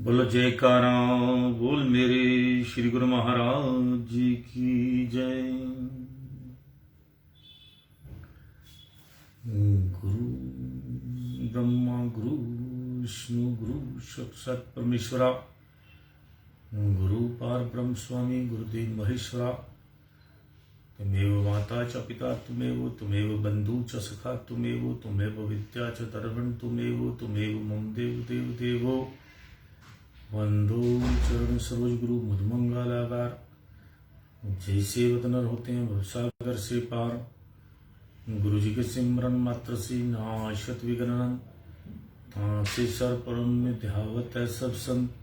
बोलो जयकारा बोल मेरे श्री गुरु महाराज जी की जय। गुरु ब्रह्मा गुरु विष्णु गुरु साक्षात परमेश्वरा गुरु पार ब्रह्म स्वामी गुरुदेव महेश्वरा। त्वमेव माता च पिता त्वमेव बंधु च सखा त्वमेव विद्या च तर्वण त्वमेव मम देव देव देवो वंदो चरण सरोज गुरु मधुमंगलागार। जैसे वतनर होते हैं भवसागर से पार, गुरु जी के सिमरन मात्र से नाशत विगणन। तासे सर परम में ध्यावत है सब संत,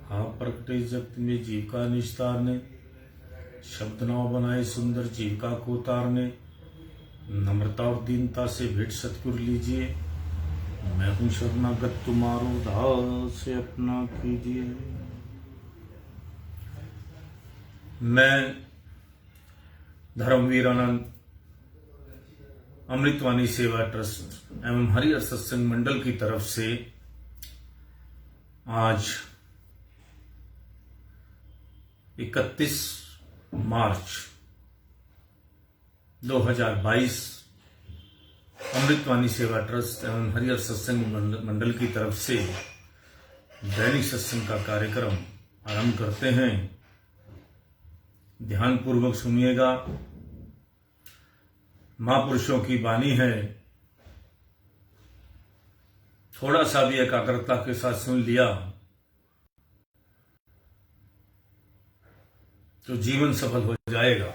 हा प्रकटे जगत में जीव का निस्तार ने। शब्द नाव बनाए सुंदर जीविका को तारने, नम्रता और दीनता से भेंट सतगुरु लीजिए। मैं हूं शरणागत तुम्हारो दास अपना कीजिए। मैं धर्मवीर आनंद अमृतवाणी सेवा ट्रस्ट एवं हरिहर सत्संग मंडल की तरफ से आज 31 मार्च 2022 अमृतवाणी सेवा ट्रस्ट एवं हरिहर सत्संग मंडल की तरफ से दैनिक सत्संग का कार्यक्रम आरंभ करते हैं। ध्यान पूर्वक सुनिएगा। महापुरुषों की वाणी है, थोड़ा सा भी एकाग्रता के साथ सुन लिया तो जीवन सफल हो जाएगा।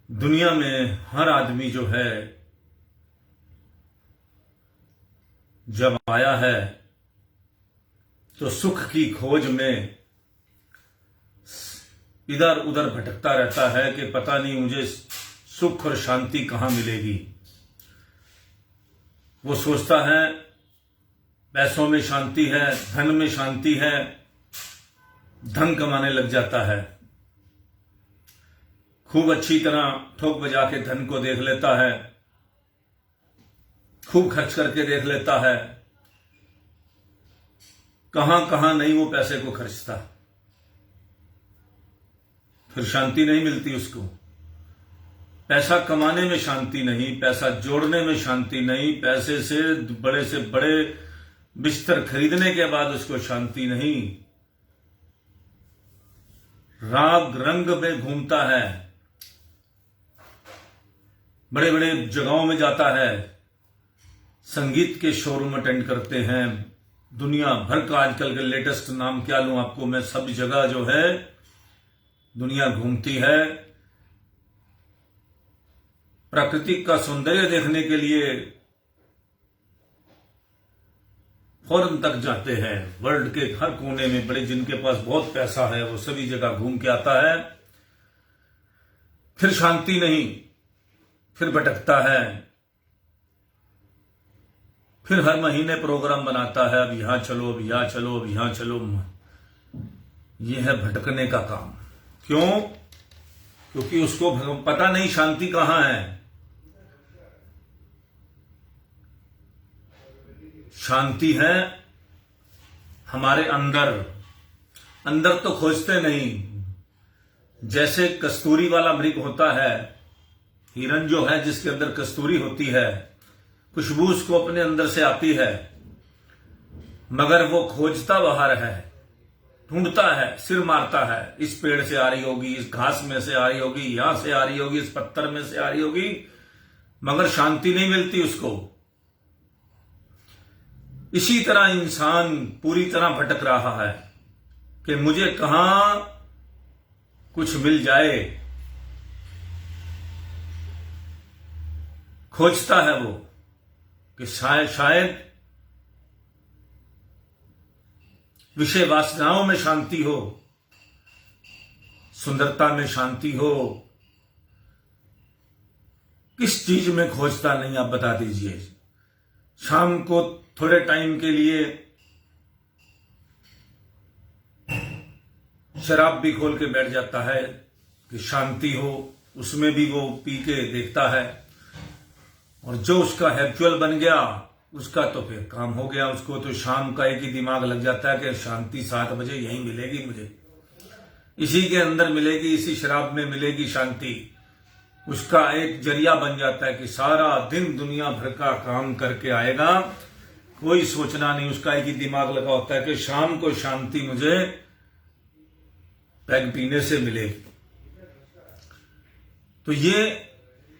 दुनिया में हर आदमी जो है जब आया है तो सुख की खोज में इधर उधर भटकता रहता है कि पता नहीं मुझे सुख और शांति कहां मिलेगी। वो सोचता है पैसों में शांति है, धन में शांति है, धन कमाने लग जाता है, खूब अच्छी तरह ठोक बजा के धन को देख लेता है, खूब खर्च करके देख लेता है, कहां कहां नहीं वो पैसे को खर्चता, फिर शांति नहीं मिलती उसको। पैसा कमाने में शांति नहीं, पैसा जोड़ने में शांति नहीं, पैसे से बड़े बिस्तर खरीदने के बाद उसको शांति नहीं। राग रंग में घूमता है, बड़े बड़े जगहों में जाता है, संगीत के शोरूम अटेंड करते हैं, दुनिया भर का आजकल के लेटेस्ट नाम क्या लूं आपको मैं, सब जगह जो है दुनिया घूमती है। प्रकृति का सौंदर्य देखने के लिए फॉरेन तक जाते हैं, वर्ल्ड के हर कोने में। बड़े जिनके पास बहुत पैसा है वो सभी जगह घूम के आता है, फिर शांति नहीं, फिर भटकता है, फिर हर महीने प्रोग्राम बनाता है, अब यहां चलो, अब यहां चलो, अब यहां चलो। यह है भटकने का काम। क्यों? क्योंकि उसको पता नहीं शांति कहां है। शांति है हमारे अंदर। अंदर तो खोजते नहीं। जैसे कस्तूरी वाला मृग होता है, हिरन जो है जिसके अंदर कस्तूरी होती है, खुशबू उसको अपने अंदर से आती है, मगर वो खोजता बाहर है, ढूंढता है, सिर मारता है, इस पेड़ से आ रही होगी, इस घास में से आ रही होगी, यहां से आ रही होगी, इस पत्थर में से आ रही होगी, मगर शांति नहीं मिलती उसको। इसी तरह इंसान पूरी तरह भटक रहा है कि मुझे कहां कुछ मिल जाए। खोजता है वो कि शायद विषय वासनाओं में शांति हो, सुंदरता में शांति हो। किस चीज में खोजता नहीं आप बता दीजिए। शाम को थोड़े टाइम के लिए शराब भी खोल के बैठ जाता है कि शांति हो, उसमें भी वो पी के देखता है, और जो उसका हैबिचुअल बन गया उसका तो फिर काम हो गया। उसको तो शाम का एक ही दिमाग लग जाता है कि शांति 7 बजे यहीं मिलेगी मुझे, इसी के अंदर मिलेगी, इसी शराब में मिलेगी शांति। उसका एक जरिया बन जाता है कि सारा दिन दुनिया भर का काम करके आएगा, कोई सोचना नहीं। उसका एक ही दिमाग लगा होता है कि शाम को शांति मुझे पैग पीने से मिलेगी। तो ये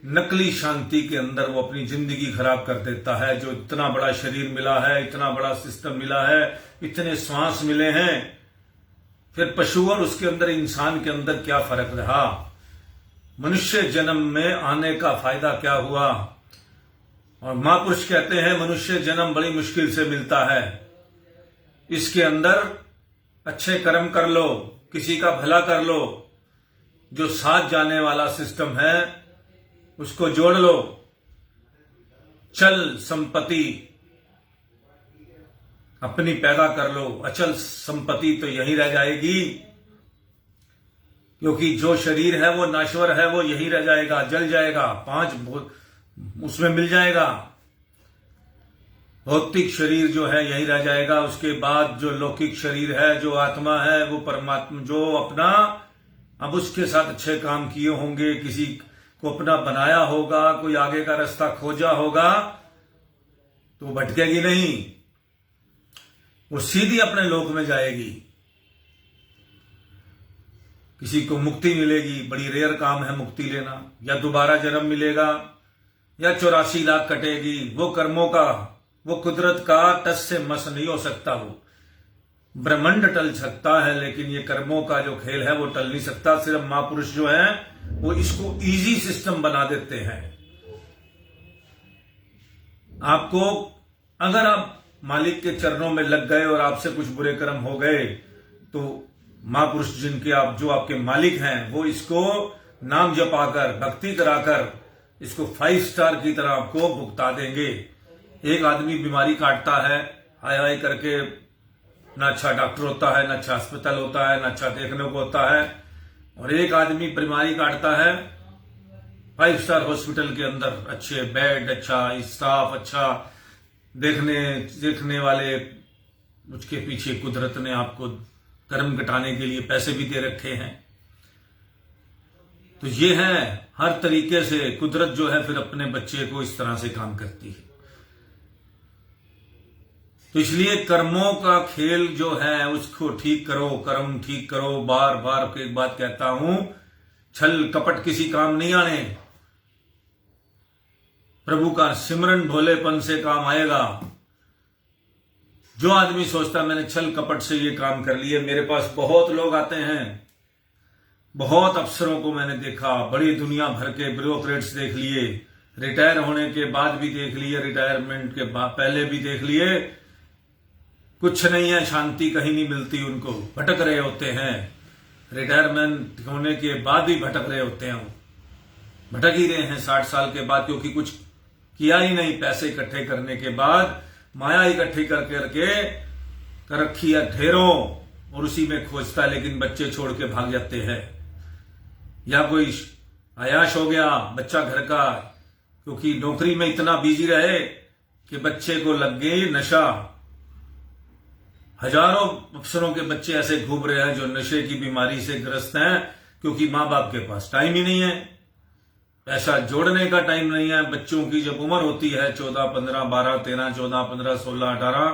नकली शांति के अंदर वो अपनी जिंदगी खराब कर देता है। जो इतना बड़ा शरीर मिला है, इतना बड़ा सिस्टम मिला है, इतने श्वास मिले हैं, फिर पशु और उसके अंदर इंसान के अंदर क्या फर्क रहा? मनुष्य जन्म में आने का फायदा क्या हुआ? और महापुरुष कहते हैं मनुष्य जन्म बड़ी मुश्किल से मिलता है, इसके अंदर अच्छे कर्म कर लो, किसी का भला कर लो, जो साथ जाने वाला सिस्टम है उसको जोड़ लो। चल संपत्ति अपनी पैदा कर लो, अचल संपत्ति तो यहीं रह जाएगी, क्योंकि जो शरीर है वो नाश्वर है, वो यहीं रह जाएगा, जल जाएगा, 5 उसमें मिल जाएगा। भौतिक शरीर जो है यहीं रह जाएगा। उसके बाद जो लौकिक शरीर है, जो आत्मा है, वो परमात्मा जो अपना अब उसके साथ अच्छे काम किए होंगे, किसी को अपना बनाया होगा, कोई आगे का रास्ता खोजा होगा, तो भटकेगी नहीं, वो सीधी अपने लोक में जाएगी। किसी को मुक्ति मिलेगी, बड़ी रेयर काम है मुक्ति लेना, या दोबारा जन्म मिलेगा, या 84 लाख कटेगी। वो कर्मों का, वो कुदरत का टस से मस नहीं हो सकता। वो ब्रह्मांड टल सकता है, लेकिन ये कर्मों का जो खेल है वो टल नहीं सकता। सिर्फ महापुरुष जो है वो इसको इजी सिस्टम बना देते हैं। आपको अगर आप मालिक के चरणों में लग गए और आपसे कुछ बुरे कर्म हो गए, तो महापुरुष जिनके आप जो आपके मालिक हैं वो इसको नाम जपाकर, भक्ति कराकर इसको 5 स्टार की तरह आपको भुगता देंगे। एक आदमी बीमारी काटता है, हाय हाय करके, ना अच्छा डॉक्टर होता है, ना अच्छा अस्पताल होता है, ना अच्छा देखने को होता है। और एक आदमी बीमारी काटता है 5 स्टार हॉस्पिटल के अंदर, अच्छे बेड, अच्छा स्टाफ, अच्छा देखने वाले। उसके पीछे कुदरत ने आपको कर्म घटाने के लिए पैसे भी दे रखे हैं। तो ये है, हर तरीके से कुदरत जो है फिर अपने बच्चे को इस तरह से काम करती है। तो इसलिए कर्मों का खेल जो है उसको ठीक करो, कर्म ठीक करो। बार बार एक बात कहता हूं, छल कपट किसी काम नहीं आने। प्रभु का सिमरन भोलेपन से काम आएगा। जो आदमी सोचता मैंने छल कपट से ये काम कर लिए, मेरे पास बहुत लोग आते हैं, बहुत अफसरों को मैंने देखा, बड़ी दुनिया भर के ब्यूरोक्रेट्स देख लिए, रिटायर होने के बाद भी देख लिए, रिटायरमेंट के बाद पहले भी देख लिए, कुछ नहीं है, शांति कहीं नहीं मिलती उनको, भटक रहे होते हैं। रिटायरमेंट होने के बाद भी भटक रहे होते हैं, भटक ही रहे हैं 60 साल के बाद, क्योंकि कुछ किया ही नहीं। पैसे इकट्ठे करने के बाद माया इकट्ठी करके कर रखी है ढेरों, और उसी में खोजता है, लेकिन बच्चे छोड़ के भाग जाते हैं। या कोई आयाश हो गया बच्चा घर का, क्योंकि नौकरी में इतना बिजी रहे कि बच्चे को लग गई नशा। हजारों अफसरों के बच्चे ऐसे घूम रहे हैं जो नशे की बीमारी से ग्रस्त हैं, क्योंकि मां बाप के पास टाइम ही नहीं है, पैसा जोड़ने का टाइम नहीं है। बच्चों की जब उम्र होती है 14, 15, 12, 13, 14, 15, 16, 18,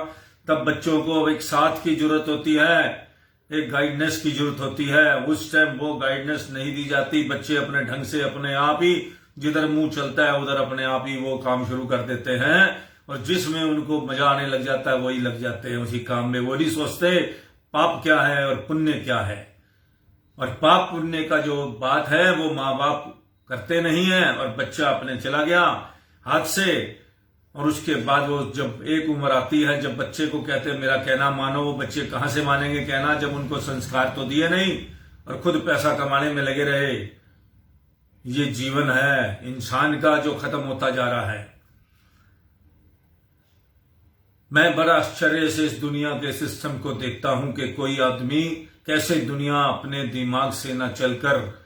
तब बच्चों को एक साथ की जरूरत होती है, एक गाइडेंस की जरूरत होती है। उस टाइम वो गाइडेंस नहीं दी जाती। बच्चे अपने ढंग से अपने आप ही जिधर मुंह चलता है उधर अपने आप ही वो काम शुरू कर देते हैं, और जिसमें उनको मजा आने लग जाता है वही लग जाते हैं उसी काम में। वो नहीं सोचते पाप क्या है और पुण्य क्या है। और पाप पुण्य का जो बात है वो माँ बाप करते नहीं है, और बच्चा अपने चला गया हाथ से। और उसके बाद वो जब एक उम्र आती है जब बच्चे को कहते हैं मेरा कहना मानो, वो बच्चे कहां से मानेंगे कहना, जब उनको संस्कार तो दिए नहीं और खुद पैसा कमाने में लगे रहे। ये जीवन है इंसान का जो खत्म होता जा रहा है। मैं बड़ा आश्चर्य से इस दुनिया के सिस्टम को देखता हूं कि कोई आदमी कैसे दुनिया अपने दिमाग से न चलकर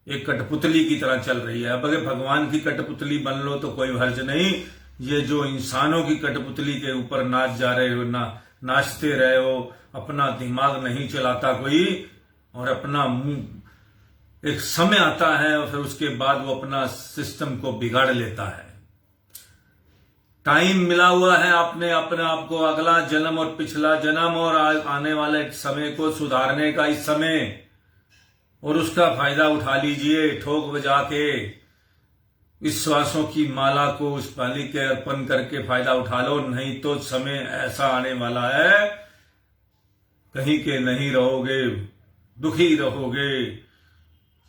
एक कठपुतली की तरह चल रही है। अब अगर भगवान की कठपुतली बन लो तो कोई हर्ज नहीं, ये जो इंसानों की कठपुतली के ऊपर नाच जा रहे हो, नाचते रहे हो, अपना दिमाग नहीं चलाता कोई, और अपना मुंह एक समय आता है और फिर उसके बाद वो अपना सिस्टम को बिगाड़ लेता है। टाइम मिला हुआ है आपने अपने आप को अगला जन्म और पिछला जन्म और आने वाले समय को सुधारने का इस समय, और उसका फायदा उठा लीजिए। ठोक बजा के विश्वासों की माला को उस पाली के अर्पण करके फायदा उठा लो, नहीं तो समय ऐसा आने वाला है कहीं के नहीं रहोगे, दुखी रहोगे।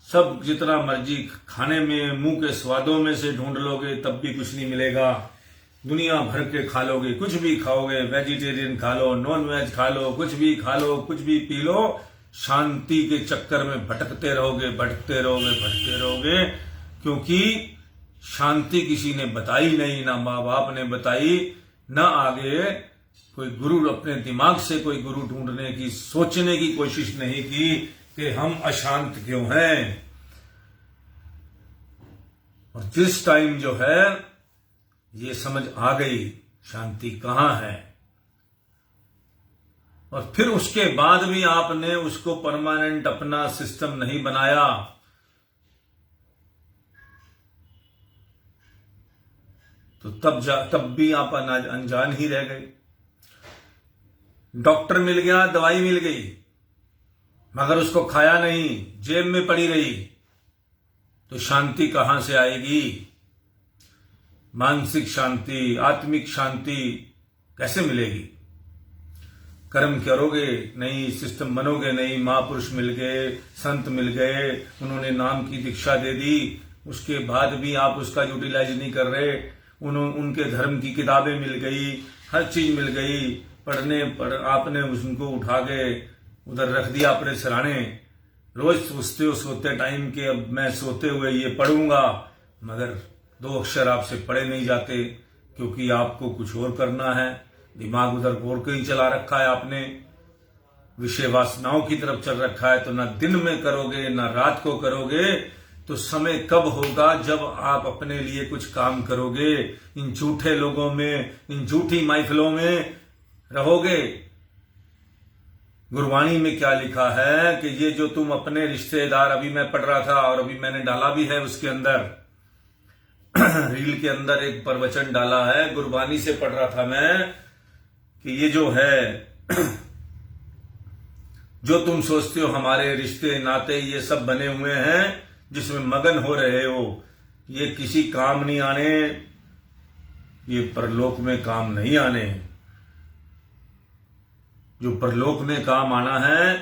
सब जितना मर्जी खाने में मुंह के स्वादों में से ढूंढ लोगे तब भी कुछ नहीं मिलेगा। दुनिया भर के खा लोगे, कुछ भी खाओगे, वेजिटेरियन खा लो, नॉन वेज खा लो, कुछ भी खा लो, कुछ भी पी लो, शांति के चक्कर में भटकते रहोगे, भटकते रहोगे, भटकते रहोगे। क्योंकि शांति किसी ने बताई नहीं, ना माँ बाप ने बताई, ना आगे कोई गुरु अपने दिमाग से कोई गुरु ढूंढने की, सोचने की कोशिश नहीं की कि हम अशांत क्यों हैं। और जिस टाइम जो है ये समझ आ गई शांति कहां है, और फिर उसके बाद भी आपने उसको परमानेंट अपना सिस्टम नहीं बनाया, तो तब भी आप अनजान ही रह गए। डॉक्टर मिल गया, दवाई मिल गई, मगर उसको खाया नहीं, जेब में पड़ी रही, तो शांति कहां से आएगी? मानसिक शांति, आत्मिक शांति कैसे मिलेगी? कर्म करोगे नहीं, सिस्टम बनोगे नहीं। महापुरुष मिल गए, संत मिल गए, उन्होंने नाम की दीक्षा दे दी, उसके बाद भी आप उसका यूटिलाइज नहीं कर रहे। उनके धर्म की किताबें मिल गई, हर चीज मिल गई, पढ़ने पर आपने उनको उठा के उधर रख दिया अपने सराहने। रोज सोचते हो सोते टाइम के अब मैं सोते हुए ये पढ़ूंगा, मगर 2 अक्षर आपसे पढ़े नहीं जाते, क्योंकि आपको कुछ और करना है। दिमाग उधर और कहीं चला रखा है आपने, विषय वासनाओं की तरफ चल रखा है। तो ना दिन में करोगे ना रात को करोगे, तो समय कब होगा जब आप अपने लिए कुछ काम करोगे? इन झूठे लोगों में, इन झूठी महफिलों में रहोगे। गुरबाणी में क्या लिखा है कि ये जो तुम अपने रिश्तेदार, अभी मैं पढ़ रहा था और अभी मैंने डाला भी है उसके अंदर रील के अंदर एक प्रवचन डाला है, गुरबाणी से पढ़ रहा था मैं, कि ये जो है जो तुम सोचते हो हमारे रिश्ते नाते ये सब बने हुए हैं, जिसमें मगन हो रहे हो, ये किसी काम नहीं आने, ये परलोक में काम नहीं आने। जो परलोक में काम आना है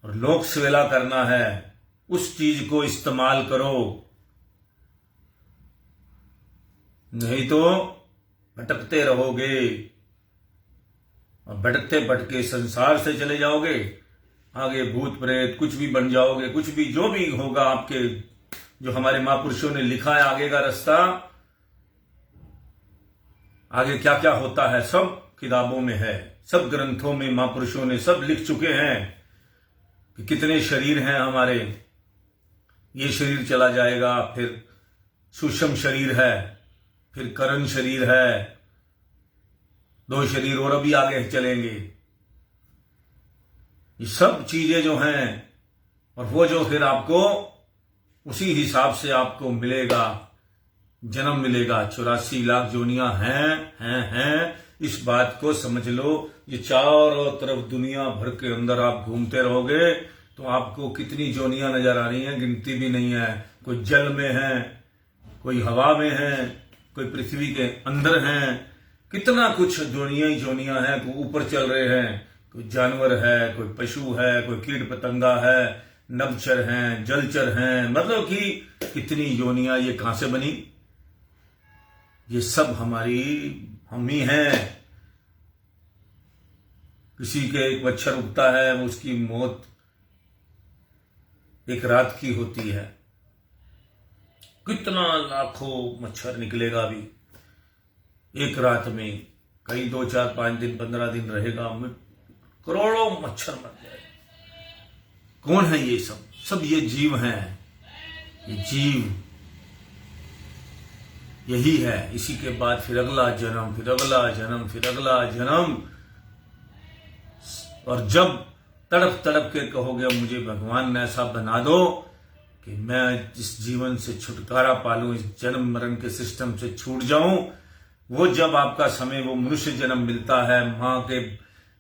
और लोक सेवा करना है, उस चीज को इस्तेमाल करो, नहीं तो भटकते रहोगे और भटकते भटके संसार से चले जाओगे, आगे भूत प्रेत कुछ भी बन जाओगे, कुछ भी जो भी होगा आपके, जो हमारे महापुरुषों ने लिखा है आगे का रास्ता, आगे क्या क्या होता है सब किताबों में है, सब ग्रंथों में महापुरुषों ने सब लिख चुके हैं कि कितने शरीर हैं हमारे। ये शरीर चला जाएगा, फिर सूक्ष्म शरीर है, फिर करण शरीर है, 2 शरीर और अभी आगे चलेंगे। ये सब चीजें जो हैं, और वो जो फिर आपको उसी हिसाब से आपको मिलेगा, जन्म मिलेगा। 84 लाख जोनियां हैं। इस बात को समझ लो। ये चारों तरफ दुनिया भर के अंदर आप घूमते रहोगे तो आपको कितनी जोनियां नजर आ रही हैं, गिनती भी नहीं है। कोई जल में है, कोई हवा में है, कोई पृथ्वी के अंदर हैं, कितना कुछ जोनियां ही जोनियां हैं। कोई ऊपर चल रहे हैं, कोई जानवर है, कोई पशु है, कोई कीट पतंगा है, नभचर हैं, जलचर हैं, मतलब कि कितनी योनियां ये कहां से बनी? ये सब हम ही हैं। किसी के एक मच्छर उगता है, उसकी मौत एक रात की होती है, कितना लाखों मच्छर निकलेगा अभी एक रात में, कई 2, 4, 5 दिन 15 दिन रहेगा, करोड़ों मच्छर मर जाए। कौन है ये सब ये जीव हैं। ये जीव यही है। इसी के बाद फिर अगला जन्म, फिर अगला जन्म, फिर अगला जन्म। और जब तड़प तड़प के कहोगे मुझे भगवान ने ऐसा बना दो कि मैं इस जीवन से छुटकारा पालूं, इस जन्म मरण के सिस्टम से छूट जाऊं, वो जब आपका समय वो मनुष्य जन्म मिलता है मां के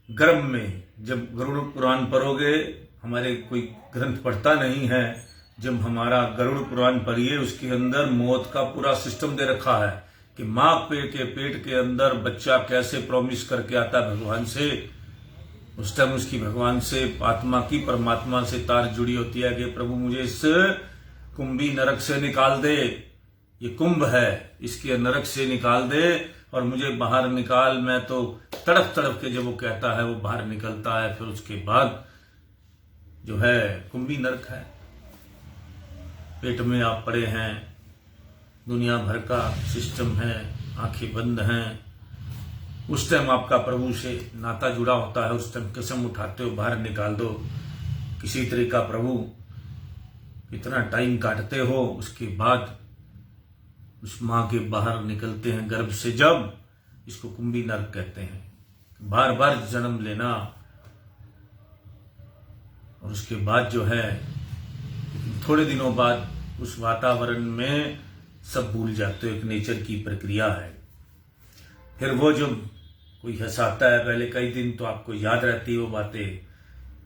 गर्भ में, जब गरुड़ पुराण पढ़ोगे, हमारे कोई ग्रंथ पढ़ता नहीं है, जब हमारा गरुड़ पुराण पढ़िए, उसके अंदर मौत का पूरा सिस्टम दे रखा है कि मां के पेट के अंदर बच्चा कैसे प्रॉमिस करके आता है भगवान से। उस टाइम उसकी भगवान से आत्मा की परमात्मा से तार जुड़ी होती है कि प्रभु मुझे इस कुंभी नरक से निकाल दे, ये कुंभ है, इसके नरक से निकाल दे और मुझे बाहर निकाल। मैं तो तड़प तड़प के जब वो कहता है वो बाहर निकलता है। फिर उसके बाद जो है कुंभी नरक है, पेट में आप पड़े हैं, दुनिया भर का सिस्टम है, आंखें बंद हैं। उस टाइम आपका प्रभु से नाता जुड़ा होता है, उस टाइम कसम उठाते हो बाहर निकाल दो किसी तरीका प्रभु, इतना टाइम काटते हो। उसके बाद उस मां के बाहर निकलते हैं गर्भ से, जब इसको कुंभी नरक कहते हैं, बार बार जन्म लेना। और उसके बाद जो है थोड़े दिनों बाद उस वातावरण में सब भूल जाते हो, एक नेचर की प्रक्रिया है। फिर वो जो कोई हंसाता है पहले कई दिन तो आपको याद रहती है वो बातें,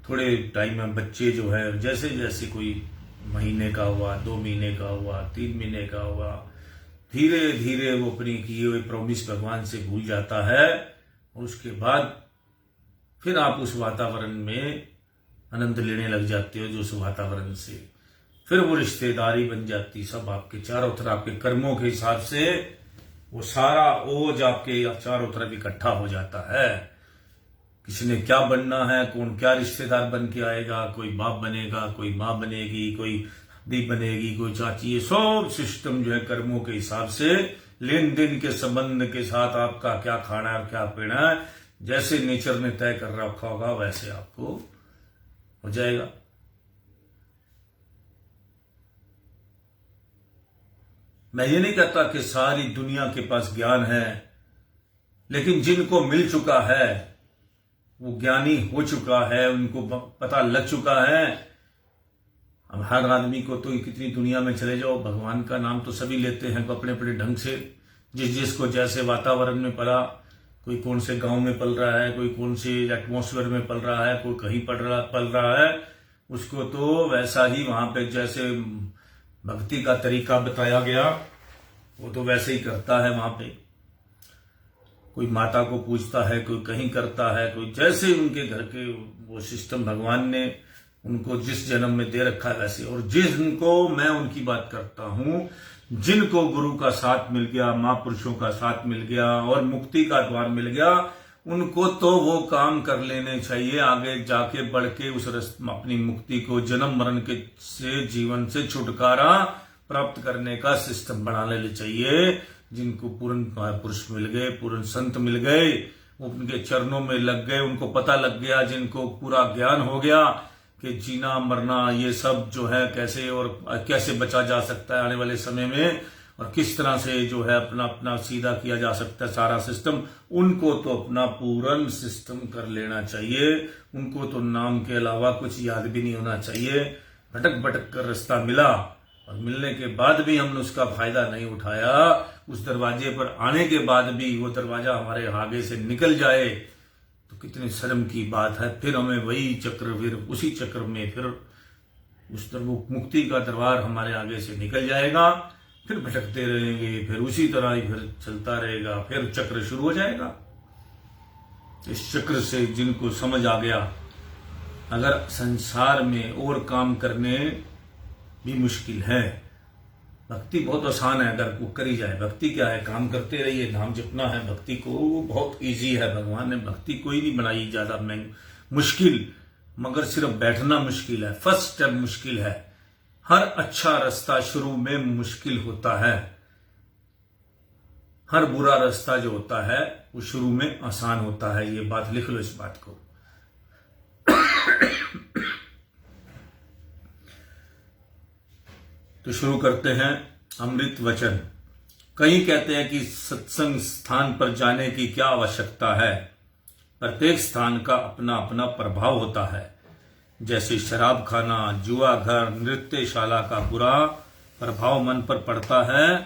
थोड़े टाइम में बच्चे जो है जैसे जैसे कोई महीने का हुआ, 2 महीने का हुआ, 3 महीने का हुआ, धीरे धीरे वो अपनी किए हुए प्रॉमिस भगवान से भूल जाता है। और उसके बाद फिर आप उस वातावरण में आनंद लेने लग जाते हो, जो उस वातावरण से फिर वो रिश्तेदारी बन जाती, सब आपके चारों तरफ आपके कर्मों के हिसाब से वो सारा ओझ आपके चारों तरफ इकट्ठा हो जाता है। किसी ने क्या बनना है, कौन क्या रिश्तेदार बन के आएगा, कोई बाप बनेगा, कोई माँ बनेगी, कोई दी बनेगी, कोई चाची, ये सब सिस्टम जो है कर्मों के हिसाब से, लेन देन के संबंध के साथ आपका क्या खाना है और क्या पीना है, जैसे नेचर ने तय कर रखा होगा वैसे आपको हो जाएगा। मैं ये नहीं कहता कि सारी दुनिया के पास ज्ञान है, लेकिन जिनको मिल चुका है, वो ज्ञानी हो चुका है, उनको पता लग चुका है। अब हर आदमी को तो कितनी दुनिया में चले जाओ, भगवान का नाम तो सभी लेते हैं अपने अपने ढंग से, जिसको जैसे वातावरण में पला, कोई कौन से गांव में पल रहा है, कोई कौन से एटमॉस्फेयर में पल रहा है, कोई कहीं पल रहा है, उसको तो वैसा ही वहां पे जैसे भक्ति का तरीका बताया गया वो तो वैसे ही करता है। वहां पे कोई माता को पूजता है, कोई कहीं करता है, कोई जैसे उनके घर के वो सिस्टम भगवान ने उनको जिस जन्म में दे रखा है वैसे। और जिनको मैं उनकी बात करता हूं, जिनको गुरु का साथ मिल गया, महापुरुषों का साथ मिल गया और मुक्ति का द्वार मिल गया, उनको तो वो काम कर लेने चाहिए, आगे जाके बढ़ के उस अपनी मुक्ति को, जन्म मरण के से जीवन से छुटकारा प्राप्त करने का सिस्टम बना लेने चाहिए। जिनको पूर्ण पुरुष मिल गए, पूर्ण संत मिल गए, उनके चरणों में लग गए, उनको पता लग गया, जिनको पूरा ज्ञान हो गया कि जीना मरना ये सब जो है कैसे और कैसे बचा जा सकता है आने वाले समय में, और किस तरह से जो है अपना अपना सीधा किया जा सकता है सारा सिस्टम, उनको तो अपना पूर्ण सिस्टम कर लेना चाहिए। उनको तो नाम के अलावा कुछ याद भी नहीं होना चाहिए। भटक भटक कर रास्ता मिला और मिलने के बाद भी हमने उसका फायदा नहीं उठाया, उस दरवाजे पर आने के बाद भी वो दरवाजा हमारे आगे से निकल जाए तो कितनी शर्म की बात है। फिर हमें वही चक्र, फिर उसी चक्र में फिर उस तरफ मुक्ति का दरबार हमारे आगे से निकल जाएगा, फिर भटकते रहेंगे, फिर उसी तरह ही फिर चलता रहेगा, फिर चक्र शुरू हो जाएगा। इस चक्र से जिनको समझ आ गया, अगर संसार में और काम करने भी मुश्किल है, भक्ति बहुत आसान है अगर वो करी जाए। भक्ति क्या है, काम करते रहिए, नाम जपना है, भक्ति को बहुत इजी है। भगवान ने भक्ति कोई नहीं बनाई ज्यादा मुश्किल, मगर सिर्फ बैठना मुश्किल है, फर्स्ट स्टेप मुश्किल है। हर अच्छा रास्ता शुरू में मुश्किल होता है, हर बुरा रास्ता जो होता है वो शुरू में आसान होता है। ये बात लिख लो, इस बात को। तो शुरू करते हैं अमृत वचन। कई कहते हैं कि सत्संग स्थान पर जाने की क्या आवश्यकता है। प्रत्येक स्थान का अपना अपना प्रभाव होता है। जैसे शराब खाना, जुआ घर, नृत्यशाला का बुरा प्रभाव मन पर पड़ता है,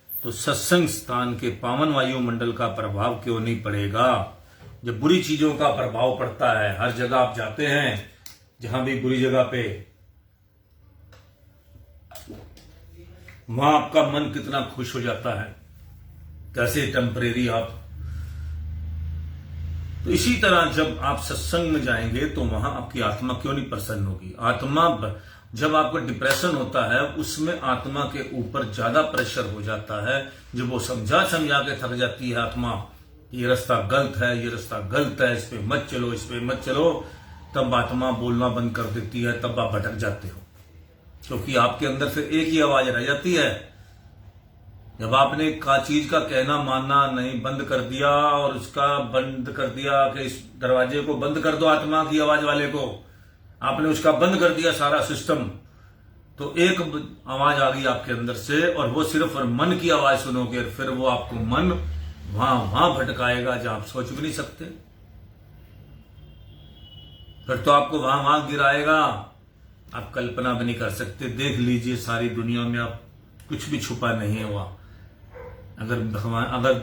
तो सत्संग स्थान के पावन वायुमंडल का प्रभाव क्यों नहीं पड़ेगा। जब बुरी चीजों का प्रभाव पड़ता है, हर जगह आप जाते हैं, जहां भी बुरी जगह पे, वहां आपका मन कितना खुश हो जाता है, कैसे टेम्परेरी आप। तो इसी तरह जब आप सत्संग में जाएंगे तो वहां आपकी आत्मा क्यों नहीं प्रसन्न होगी। आत्मा जब आपको डिप्रेशन होता है, उसमें आत्मा के ऊपर ज्यादा प्रेशर हो जाता है। जब वो समझा के थक जाती है आत्मा, ये रास्ता गलत है, ये रास्ता गलत है, इस पे मत चलो, इस पे मत चलो, तब आत्मा बोलना बंद कर देती है, तब आप भटक जाते हो। क्योंकि आपके अंदर फिर एक ही आवाज रह जाती है। जब आपने का चीज का कहना मानना नहीं बंद कर दिया और उसका बंद कर दिया कि इस दरवाजे को बंद कर दो आत्मा की आवाज वाले को, आपने उसका बंद कर दिया सारा सिस्टम, तो एक आवाज आ गई आपके अंदर से, और वो सिर्फ और मन की आवाज सुनोगे, फिर वो आपको मन वहां भटकाएगा जहां आप सोच भी नहीं सकते। फिर तो आपको वहां गिराएगा, आप कल्पना भी नहीं कर सकते। देख लीजिए सारी दुनिया में आप कुछ भी छुपा नहीं है वहां। अगर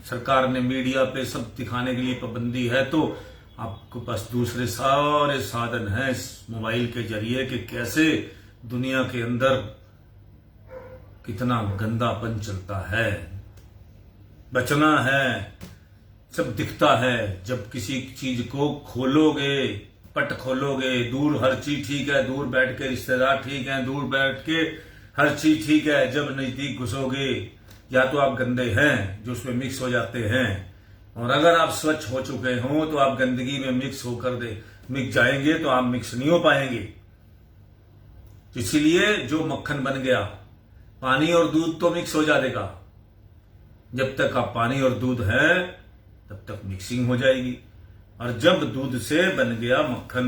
सरकार ने मीडिया पे सब दिखाने के लिए पाबंदी है, तो आपको पास दूसरे सारे साधन हैं इस मोबाइल के जरिए कि कैसे दुनिया के अंदर कितना गंदापन चलता है। बचना है, सब दिखता है। जब किसी चीज को खोलोगे, पट खोलोगे, दूर हर चीज ठीक है, दूर बैठ के रिश्तेदार ठीक है, दूर बैठ के हर चीज ठीक है। जब नजदीक घुसोगे, या तो आप गंदे हैं जो उसमें मिक्स हो जाते हैं, और अगर आप स्वच्छ हो चुके हो तो आप गंदगी में मिक्स जाएंगे तो आप मिक्स नहीं हो पाएंगे। इसीलिए जो मक्खन बन गया, पानी और दूध तो मिक्स हो जाएगा। जब तक आप पानी और दूध है तब तक मिक्सिंग हो जाएगी। और जब दूध से बन गया मक्खन,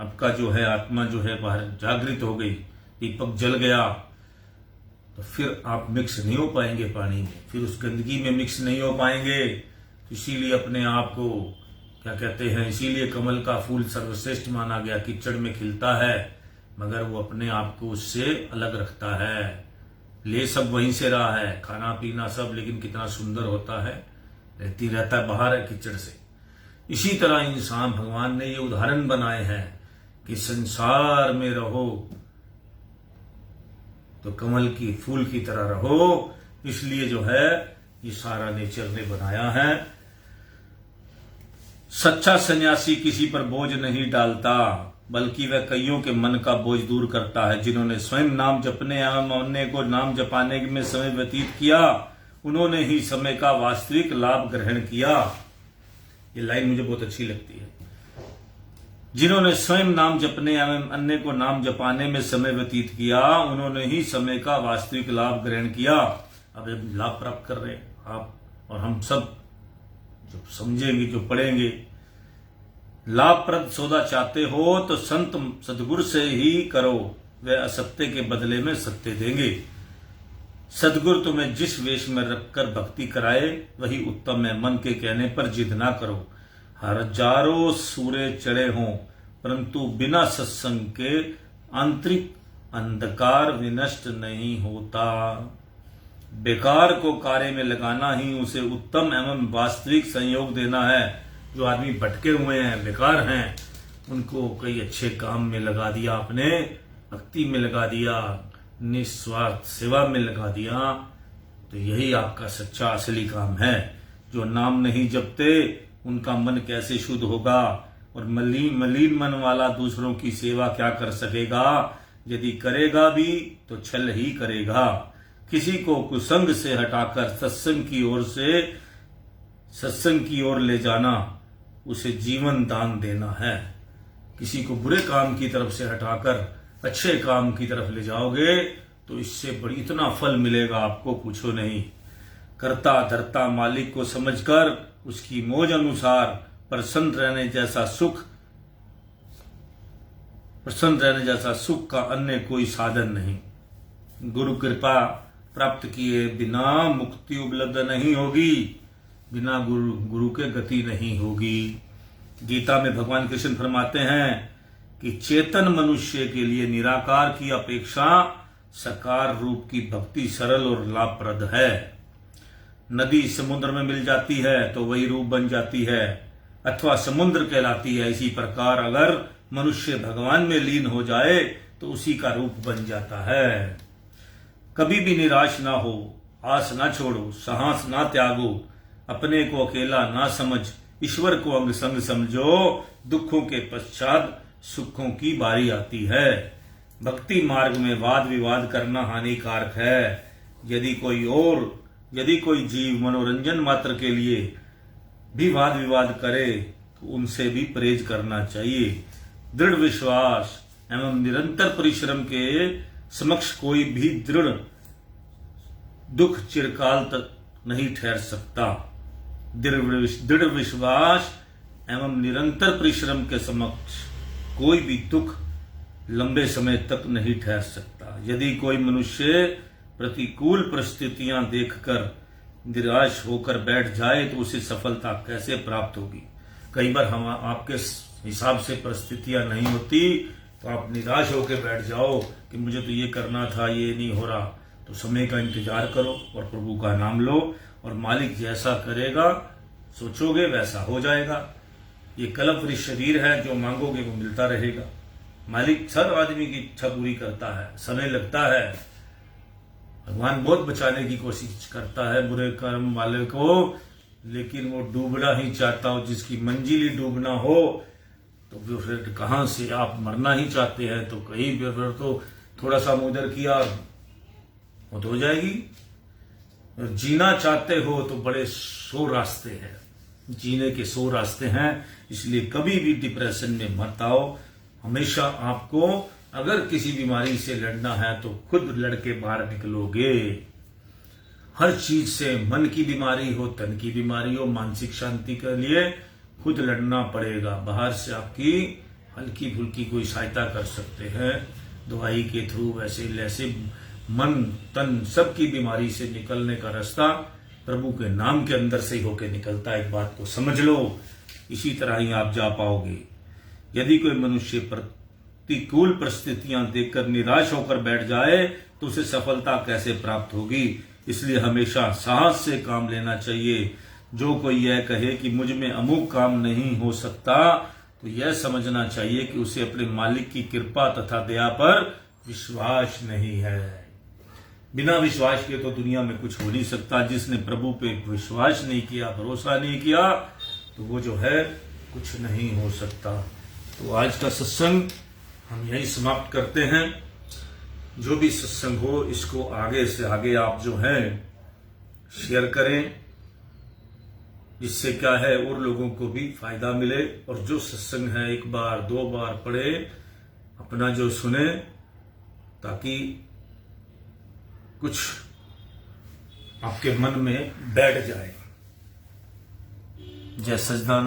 आपका जो है आत्मा जो है बाहर जागृत हो गई, दीपक जल गया, तो फिर आप मिक्स नहीं हो पाएंगे पानी में, फिर उस गंदगी में मिक्स नहीं हो पाएंगे। इसीलिए अपने आप को क्या कहते हैं, इसीलिए कमल का फूल सर्वश्रेष्ठ माना गया। कीचड़ में खिलता है मगर वो अपने आप को उससे अलग रखता है। ले सब वहीं से रहा है, खाना पीना सब, लेकिन कितना सुंदर होता है, रहता है बाहर है कीचड़ से। इसी तरह इंसान, भगवान ने ये उदाहरण बनाए हैं कि संसार में रहो तो कमल की फूल की तरह रहो। इसलिए जो है ये सारा नेचर ने बनाया है। सच्चा सन्यासी किसी पर बोझ नहीं डालता, बल्कि वह कईयों के मन का बोझ दूर करता है। जिन्होंने स्वयं नाम जपने एवं अन्य को नाम जपाने में समय व्यतीत किया, उन्होंने ही समय का वास्तविक लाभ ग्रहण किया। ये लाइन मुझे बहुत अच्छी लगती है। जिन्होंने स्वयं नाम जपने एवं अन्य को नाम जपाने में समय व्यतीत किया, उन्होंने ही समय का वास्तविक लाभ ग्रहण किया। अब लाभ प्राप्त कर रहे हैं आप और हम सब, जो समझेंगे, जो पढ़ेंगे। लाभप्रद सौदा चाहते हो तो संत सदगुरु से ही करो, वे असत्य के बदले में सत्य देंगे। सदगुरु तुम्हें जिस वेश में रखकर भक्ति कराए वही उत्तम है। मन के कहने पर जिद ना करो। हजारों सूर्य चढ़े हों परंतु बिना सत्संग के आंतरिक अंधकार विनष्ट नहीं होता। बेकार को कार्य में लगाना ही उसे उत्तम एवं वास्तविक संयोग देना है। जो आदमी भटके हुए हैं, बेकार हैं, उनको कई अच्छे काम में लगा दिया आपने, भक्ति में लगा दिया, निस्वार्थ सेवा में लगा दिया, तो यही आपका सच्चा असली काम है। जो नाम नहीं जपते उनका मन कैसे शुद्ध होगा, और मलिन मन वाला दूसरों की सेवा क्या कर सकेगा। यदि करेगा भी तो छल ही करेगा। किसी को कुसंग से हटाकर सत्संग की ओर ले जाना, उसे जीवन दान देना है। किसी को बुरे काम की तरफ से हटाकर अच्छे काम की तरफ ले जाओगे तो इससे बड़ी इतना फल मिलेगा आपको, पूछो नहीं। करता धरता मालिक को समझकर उसकी मौज अनुसार प्रसन्न रहने जैसा सुख का अन्य कोई साधन नहीं। गुरु कृपा प्राप्त किए बिना मुक्ति उपलब्ध नहीं होगी, बिना गुरु के गति नहीं होगी। गीता में भगवान कृष्ण फरमाते हैं कि चेतन मनुष्य के लिए निराकार की अपेक्षा साकार रूप की भक्ति सरल और लाभप्रद है। नदी समुद्र में मिल जाती है तो वही रूप बन जाती है अथवा समुद्र कहलाती है। इसी प्रकार अगर मनुष्य भगवान में लीन हो जाए तो उसी का रूप बन जाता है। कभी भी निराश ना हो, आस ना छोड़ो, साहस ना त्यागो, अपने को अकेला ना समझ, ईश्वर को अंग संग समझो। दुखों के पश्चात सुखों की बारी आती है। भक्ति मार्ग में वाद विवाद करना हानिकारक है। यदि कोई जीव मनोरंजन मात्र के लिए भी वाद विवाद करे तो उनसे भी परहेज करना चाहिए। दृढ़ विश्वास एवं निरंतर परिश्रम के समक्ष कोई भी दृढ़ दुख चिरकाल तक नहीं ठहर सकता। दृढ़ विश्वास एवं निरंतर परिश्रम के समक्ष कोई भी दुख लंबे समय तक नहीं ठहर सकता। यदि कोई मनुष्य प्रतिकूल परिस्थितियां देखकर निराश होकर बैठ जाए तो उसे सफलता कैसे प्राप्त होगी। कई बार हम आपके हिसाब से परिस्थितियां नहीं होती तो आप निराश होकर बैठ जाओ कि मुझे तो ये करना था, ये नहीं हो रहा। तो समय का इंतजार करो और प्रभु का नाम लो और मालिक जैसा करेगा सोचोगे वैसा हो जाएगा। ये कलपरी शरीर है, जो मांगोगे वो मिलता रहेगा। मालिक हर आदमी की इच्छा पूरी करता है, समय लगता है। भगवान बहुत बचाने की कोशिश करता है बुरे कर्म वाले को, लेकिन वो डूबना ही चाहता हो। जिसकी मंजिल ही डूबना हो तो फिर कहां से आप मरना ही चाहते हैं तो कहीं फिर तो थोड़ा सा उधर किया वो तो हो जाएगी। जीना चाहते हो तो बड़े 100 रास्ते हैं, जीने के 100 रास्ते हैं। इसलिए कभी भी डिप्रेशन में मत आओ। हमेशा आपको अगर किसी बीमारी से लड़ना है तो खुद लड़के बाहर निकलोगे। हर चीज से, मन की बीमारी हो, तन की बीमारी हो, मानसिक शांति के लिए खुद लड़ना पड़ेगा। बाहर से आपकी हल्की फुल्की कोई सहायता कर सकते हैं दवाई के थ्रू। वैसे मन तन सबकी बीमारी से निकलने का रास्ता प्रभु के नाम के अंदर से ही होके निकलता है। एक बात को समझ लो, इसी तरह ही आप जा पाओगे। यदि कोई मनुष्य प्रतिकूल परिस्थितियां देखकर निराश होकर बैठ जाए तो उसे सफलता कैसे प्राप्त होगी। इसलिए हमेशा साहस से काम लेना चाहिए। जो कोई यह कहे कि मुझ में अमुक काम नहीं हो सकता तो यह समझना चाहिए कि उसे अपने मालिक की कृपा तथा दया पर विश्वास नहीं है। बिना विश्वास के तो दुनिया में कुछ हो नहीं सकता। जिसने प्रभु पे विश्वास नहीं किया, भरोसा नहीं किया, तो वो जो है कुछ नहीं हो सकता। तो आज का सत्संग हम यही समाप्त करते हैं। जो भी सत्संग हो इसको आगे से आगे आप जो है शेयर करें, जिससे क्या है और लोगों को भी फायदा मिले। और जो सत्संग है 1 बार 2 बार पढ़े, अपना जो सुने, ताकि कुछ आपके मन में बैठ जाए। जय सच्चिदानंद।